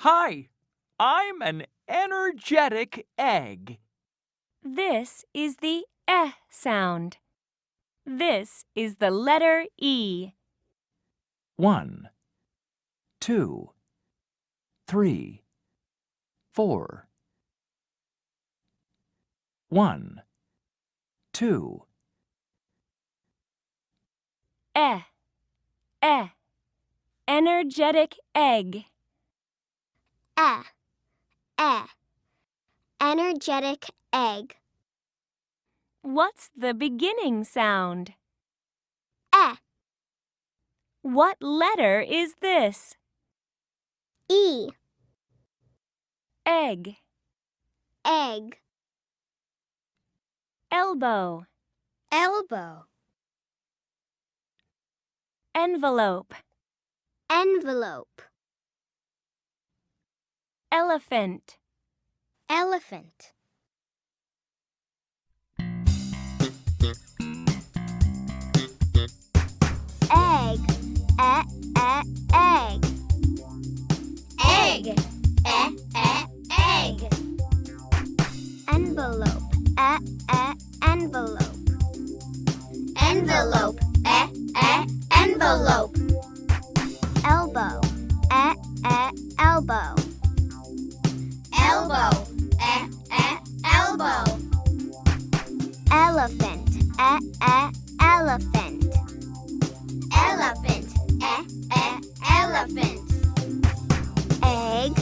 Hi, I'm an energetic egg. This is the eh sound. This is the letter E. 1, 2, 3, 4. 1, 2. Eh, eh. Energetic egg. Energetic egg. What's the beginning sound? Eh. What letter is this? E. Egg. Egg. Elbow. Elbow. Envelope. Envelope. Elephant. Elephant. Egg. Egg. Egg. Egg. Envelope. Envelope. Envelope. Envelope. Elbow. Elbow. Elbow. Elbow. Elephant. Elephant. Elephant. Elephant. Egg.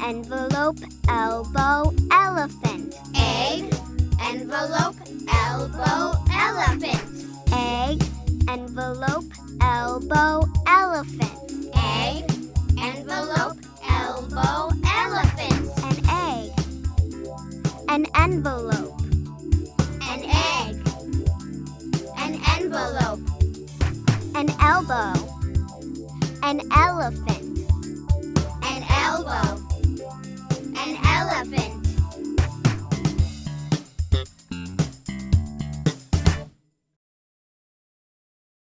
Envelope. Elbow. Elephant. Egg. Envelope. Elbow. Elephant. Egg. Envelope. Elbow. Elephant. Egg. Envelope. Elbow. Elephant. An egg. An envelope. An egg. An envelope. An elbow. An elephant. An elbow. An elephant.